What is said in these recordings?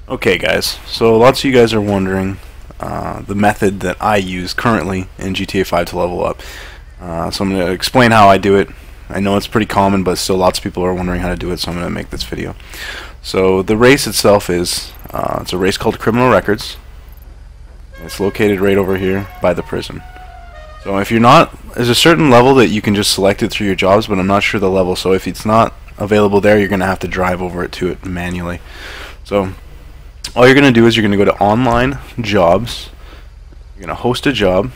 Okay guys, so lots of you guys are wondering the method that I use currently in GTA 5 to level up. So I'm going to explain how I do it. I know it's pretty common, but still lots of people are wondering how to do it, so I'm going to make this video. So the race itself is, it's a race called Criminal Records. It's located right over here by the prison. So if you're not, there's a certain level that you can just select it through your jobs, but I'm not sure the level, so if it's not available there, you're going to have to drive over to it manually. So all you're going to do is you're going to go to online jobs, you're going to host a job.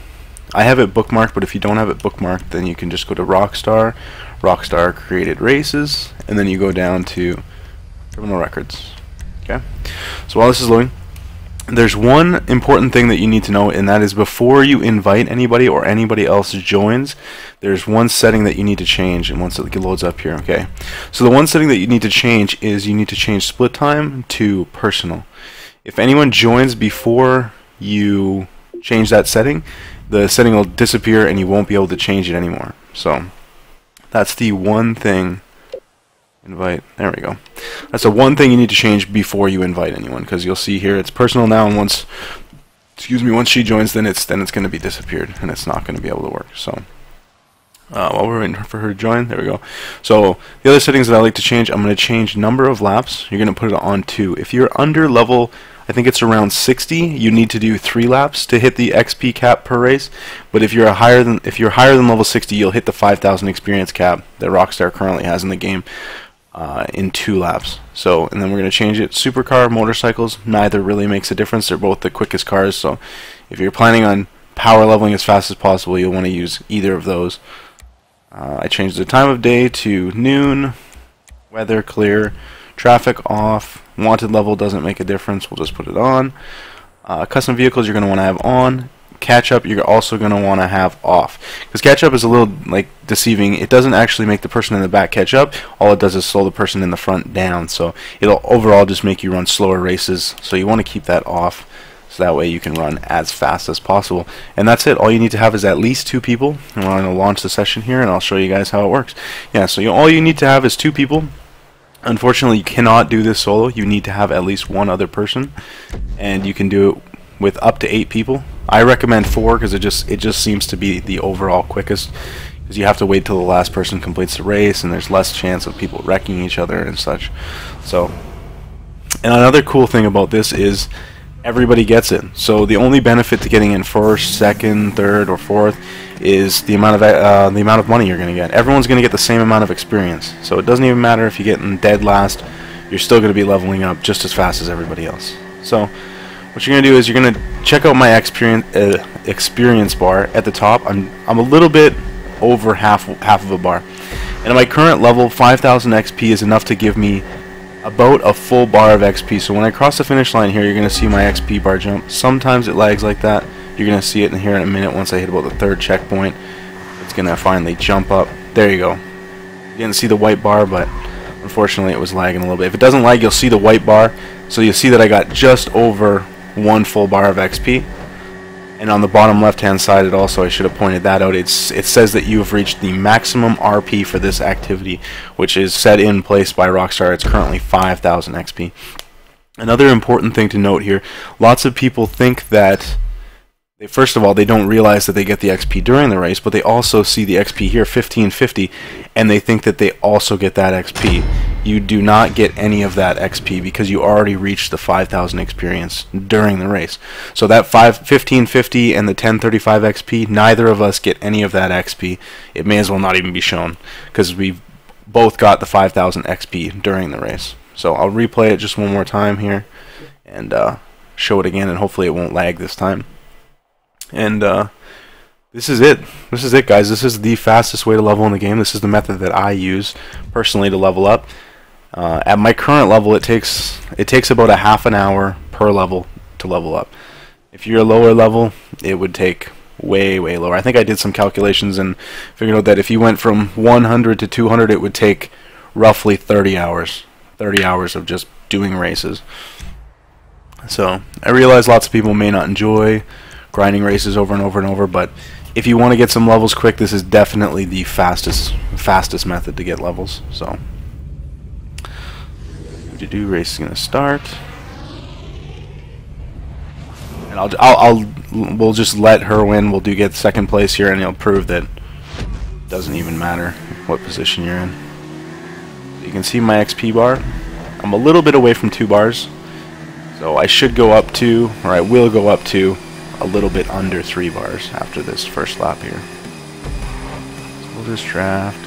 I have it bookmarked, but if you don't have it bookmarked, then you can just go to Rockstar created races, and then you go down to Criminal Records. Okay, so while this is loading, there's one important thing that you need to know, and that is before you invite anybody or anybody else joins, there's one setting that you need to change, and once it loads up here, okay? So the one setting that you need to change is you need to change split time to personal. If anyone joins before you change that setting, the setting will disappear and you won't be able to change it anymore. So that's the one thing. Invite, there we go. That's the one thing you need to change before you invite anyone, because you'll see here it's personal now, and once she joins, then it's going to be disappeared and it's not going to be able to work. So while we're waiting for her to join, there we go. So the other settings that I like to change, I'm going to change number of laps. You're going to put it on 2. If you're under level, I think it's around 60, you need to do 3 laps to hit the XP cap per race. But if you're higher than level 60, you'll hit the 5,000 experience cap that Rockstar currently has in the game. In 2 laps. So, and then we're going to change it. Supercar, motorcycles, neither really makes a difference. They're both the quickest cars. So if you're planning on power leveling as fast as possible, you'll want to use either of those. I changed the time of day to noon, weather clear, traffic off, wanted level doesn't make a difference. We'll just put it on. Custom vehicles you're going to want to have on. Catch up you're also going to want to have off, because catch up is a little like deceiving. It doesn't actually make the person in the back catch up. All it does is slow the person in the front down, so it'll overall just make you run slower races. So you want to keep that off, so that way you can run as fast as possible. And that's it. All you need to have is at least 2 people. And I'm going to launch the session here and I'll show you guys how it works. Yeah, so all you need to have is 2 people. Unfortunately, you cannot do this solo. You need to have at least 1 other person, and you can do it with up to 8 people. I recommend 4 because it just seems to be the overall quickest, because you have to wait till the last person completes the race, and there's less chance of people wrecking each other and such. So, and another cool thing about this is everybody gets it. So the only benefit to getting in 1st, 2nd, 3rd, or 4th is the amount of money you're going to get. Everyone's going to get the same amount of experience. So it doesn't even matter if you get in dead last, you're still going to be leveling up just as fast as everybody else. So what you're going to do is you're going to check out my experience bar at the top. I'm a little bit over half of a bar. And at my current level, 5,000 XP is enough to give me about a full bar of XP. So when I cross the finish line here, you're going to see my XP bar jump. Sometimes it lags like that. You're going to see it in here in a minute. Once I hit about the 3rd checkpoint, it's going to finally jump up. There you go. You didn't see the white bar, but unfortunately it was lagging a little bit. If it doesn't lag, you'll see the white bar. So you'll see that I got just over 1 full bar of XP. And on the bottom left hand side, I should have pointed that out, it says that you have reached the maximum RP for this activity, which is set in place by Rockstar. It's currently 5,000 XP. Another important thing to note here, lots of people think that first of all, they don't realize that they get the XP during the race, but they also see the XP here, 1550, and they think that they also get that XP. You do not get any of that XP because you already reached the 5,000 experience during the race. So that 1550 and the 1035 XP, neither of us get any of that XP. It may as well not even be shown, because we both got the 5,000 XP during the race. So I'll replay it just one more time here and show it again, and hopefully it won't lag this time. And this is it. This is it, guys. This is the fastest way to level in the game. This is the method that I use personally to level up. At my current level, it takes about a half an hour per level to level up. If you're a lower level, it would take way lower. I think I did some calculations and figured out that if you went from 100 to 200, it would take roughly 30 hours. 30 hours of just doing races. So I realize lots of people may not enjoy grinding races over and over and over, but if you want to get some levels quick, this is definitely the fastest method to get levels. So race is gonna start. And we'll just let her win. We'll get second place here, and it'll prove that it doesn't even matter what position you're in. You can see my XP bar. I'm a little bit away from 2 bars, so I should go up to, or I will go up to, a little bit under 3 bars after this first lap here. So we'll just draft.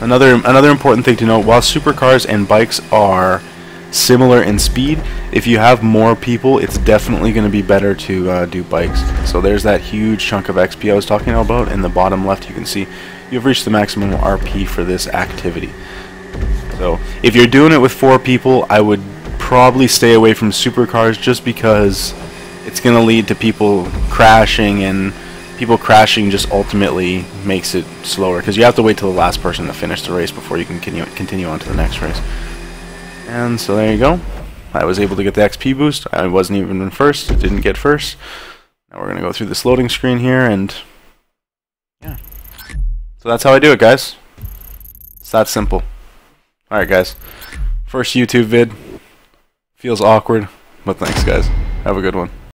Another important thing to note: while supercars and bikes are similar in speed, if you have more people, it's definitely going to be better to do bikes. So there's that huge chunk of XP I was talking about. In the bottom left, you can see you've reached the maximum RP for this activity. So if you're doing it with 4 people, I would probably stay away from supercars, just because it's going to lead to people crashing, and people crashing just ultimately makes it slower, because you have to wait till the last person to finish the race before you can continue on to the next race. And so there you go. I was able to get the XP boost. I wasn't even in first. Didn't get first. Now we're going to go through this loading screen here, and yeah. So that's how I do it, guys. It's that simple. Alright, guys. First YouTube vid. Feels awkward, but thanks, guys. Have a good one.